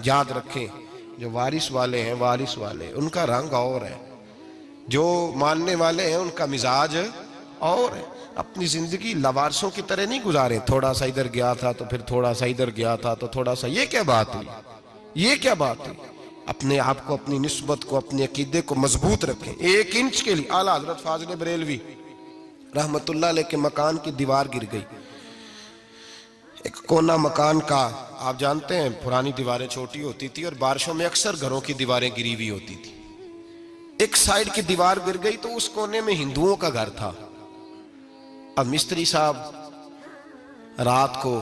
یاد رکھیں، جو وارث والے ہیں، وارث والے ان کا رنگ اور ہے، جو ماننے والے ہیں ان کا مزاج اور ہے۔ اپنی زندگی لوارثوں کی طرح نہیں گزاریں، تھوڑا سا ادھر گیا تھا تو پھر تھوڑا سا ادھر گیا تھا تو تھوڑا سا، یہ کیا بات ہوئی، یہ کیا بات ہوئی؟ اپنے آپ کو، اپنی نسبت کو، اپنے عقیدے کو مضبوط رکھیں۔ 1 انچ کے لیے اعلیٰ حضرت فاضل بریلوی رحمت اللہ علیہ کے مکان کی دیوار گر گئی، ایک کونا مکان کا، آپ جانتے ہیں پرانی دیواریں چھوٹی ہوتی تھی اور بارشوں میں اکثر گھروں کی دیواریں گری ہوئی ہوتی تھی، ایک سائیڈ کی دیوار گر گئی تو اس کونے میں ہندوؤں کا گھر تھا۔ اب مستری صاحب رات کو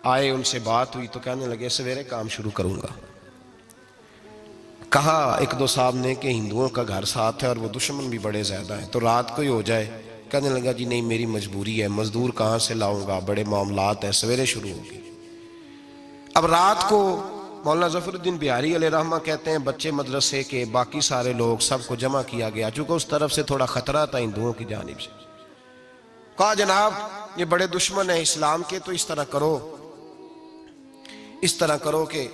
آئے، ان سے بات ہوئی تو کہنے لگے سویرے کام شروع کروں گا۔ کہا 1-2 صاحب نے کہ ہندوؤں کا گھر ساتھ ہے اور وہ دشمن بھی بڑے زیادہ ہیں، تو رات کو ہی ہو جائے۔ کہنے لگا جی نہیں، میری مجبوری ہے، مزدور کہاں سے لاؤں گا، بڑے معاملات ہیں، سویرے شروع ہوگی۔ اب رات کو مولانا ظفر الدین بہاری علیہ رحمہ کہتے ہیں بچے مدرسے کے، باقی سارے لوگ، سب کو جمع کیا گیا، چونکہ اس طرف سے تھوڑا خطرہ تھا ہندوؤں کی جانب سے۔ کہا جناب یہ بڑے دشمن ہیں اسلام کے، تو اس طرح کرو کہ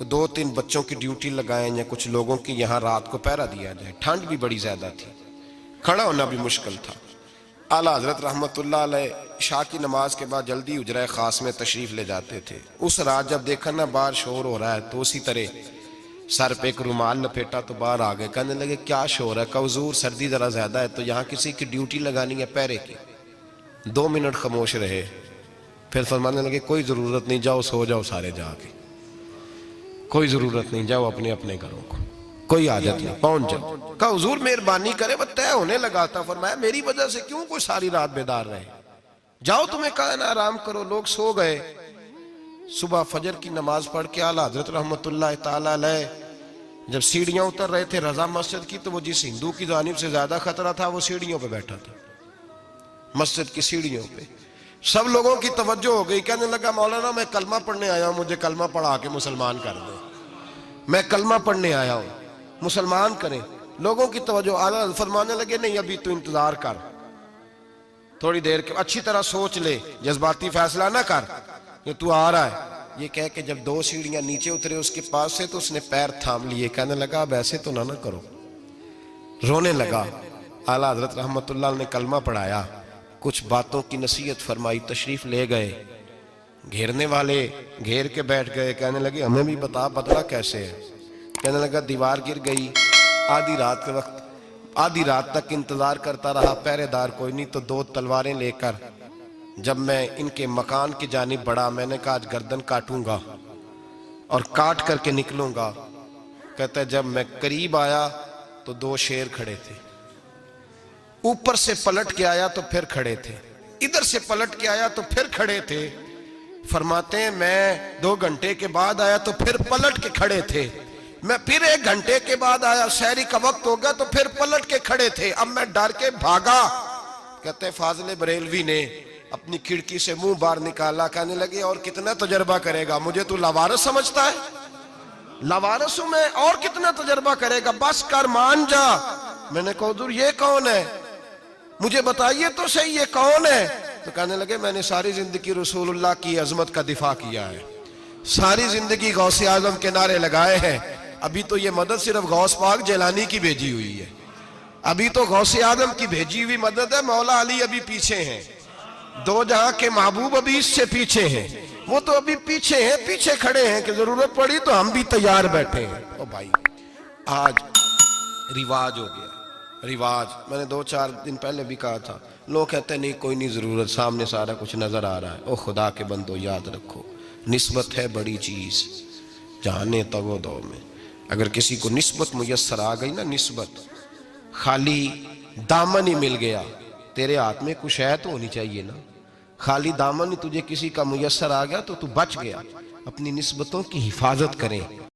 2-3 بچوں کی ڈیوٹی لگائیں یا کچھ لوگوں کی یہاں رات کو پہرا دیا جائے، ٹھنڈ بھی بڑی زیادہ تھی، کھڑا ہونا بھی مشکل تھا۔ اعلیٰ حضرت رحمت اللہ علیہ عشاء کی نماز کے بعد جلدی حجرہ خاص میں تشریف لے جاتے تھے۔ اس رات جب دیکھا نا باہر شور ہو رہا ہے تو اسی طرح سر پہ ایک رومال لپیٹا تو باہر آ گئے، کہنے لگے کیا شور ہے؟ کہ حضور سردی ذرا زیادہ ہے تو یہاں کسی کی ڈیوٹی لگانی ہے پہرے کی۔ 2 منٹ خاموش رہے، پھر فرمانے لگے کوئی ضرورت نہیں، جاؤ سو جاؤ سارے جا کے، کوئی ضرورت نہیں، جاؤ اپنے اپنے گھروں کو، کوئی حاجت نہیں، پہنچ جاؤ۔ کہا حضور مہربانی کرے، وہ طے ہونے لگا تھا۔ فرمایا میری وجہ سے کیوں کوئی ساری رات بیدار رہے، جاؤ تمہیں کہا نا آرام کرو۔ لوگ سو گئے۔ صبح فجر کی نماز پڑھ کے اعلیٰ حضرت رحمت اللہ تعالیٰ علیہ جب سیڑھیاں اتر رہے تھے رضا مسجد کی، تو وہ جس ہندو کی جانب سے زیادہ خطرہ تھا وہ سیڑھیوں پہ بیٹھا تھا، مسجد کی سیڑھیوں پہ۔ سب لوگوں کی توجہ ہو گئی، کہنے لگا مولانا میں کلمہ پڑھنے آیا ہوں، مجھے کلمہ پڑھا کے مسلمان کر دیں، میں کلمہ پڑھنے آیا ہوں، مسلمان کریں۔ لوگوں کی توجہ، اعلیٰ فرمانے لگے نہیں ابھی تو انتظار کر، تھوڑی دیر کے اچھی طرح سوچ لے، جذباتی فیصلہ نہ کر کہ تو آ رہا ہے۔ یہ کہہ کے جب 2 سیڑھیاں نیچے اترے اس کے پاس سے تو اس نے پیر تھام لیے، کہنے لگا اب ایسے تو نہ کرو، رونے لگا۔ اعلیٰ حضرت رحمت اللہ نے کلمہ پڑھایا، کچھ باتوں کی نصیحت فرمائی، تشریف لے گئے۔ گھیرنے والے گھیر کے بیٹھ گئے، کہنے لگے ہمیں بھی بتا بدلا کیسے ہے۔ کہنے لگا دیوار گر گئی، آدھی رات کے وقت، آدھی رات تک انتظار کرتا رہا، پہرے دار کوئی نہیں، تو 2 تلواریں لے کر جب میں ان کے مکان کی جانب بڑھا، میں نے کہا آج گردن کاٹوں گا اور کاٹ کر کے نکلوں گا۔ کہتا ہے جب میں قریب آیا تو 2 شیر کھڑے تھے، اوپر سے پلٹ کے آیا تو پھر کھڑے تھے، ادھر سے پلٹ کے آیا تو پھر کھڑے تھے۔ فرماتے ہیں میں 2 گھنٹے کے بعد آیا تو پھر پلٹ کے کھڑے تھے، میں پھر 1 گھنٹے کے بعد آیا، سحری کا وقت ہو گیا تو پھر پلٹ کے کھڑے تھے، اب میں ڈر کے بھاگا۔ کہتے ہیں فاضل بریلوی نے اپنی کھڑکی سے منہ باہر نکالا، کہنے لگے اور کتنا تجربہ کرے گا، مجھے تو لاوارث سمجھتا ہے، لاوارث ہوں میں، اور کتنا تجربہ کرے گا، بس کر مان جا۔ میں نے کہا حضور یہ کون ہے، مجھے بتائیے تو صحیح یہ کون ہے۔ تو کہنے لگے میں نے ساری زندگی رسول اللہ کی عظمت کا دفاع کیا ہے، ساری زندگی غوث اعظم کے نعرے لگائے ہیں، ابھی تو یہ مدد صرف غوث پاک جیلانی کی بھیجی ہوئی ہے، ابھی تو غوث اعظم کی بھیجی ہوئی مدد ہے، مولا علی ابھی پیچھے ہیں، 2 جہاں کے محبوب ابھی اس سے پیچھے ہیں، وہ تو ابھی پیچھے ہیں، پیچھے کھڑے ہیں کہ ضرورت پڑی تو ہم بھی تیار بیٹھے ہیں۔ او بھائی آج رواج ہو گیا، رواج، میں نے 2-4 دن پہلے بھی کہا تھا، لوگ کہتے ہیں نہیں کوئی نہیں ضرورت، سامنے سارا کچھ نظر آ رہا ہے۔ او خدا کے بندو یاد رکھو، نسبت ہے بڑی چیز، جانے تگو دو میں، اگر کسی کو نسبت میسر آ گئی نا، نسبت، خالی دامن ہی مل گیا، تیرے ہاتھ میں کچھ ہے تو ہونی چاہیے نا، خالی دامن ہی تجھے کسی کا میسر آ گیا تو تو بچ گیا۔ اپنی نسبتوں کی حفاظت کریں۔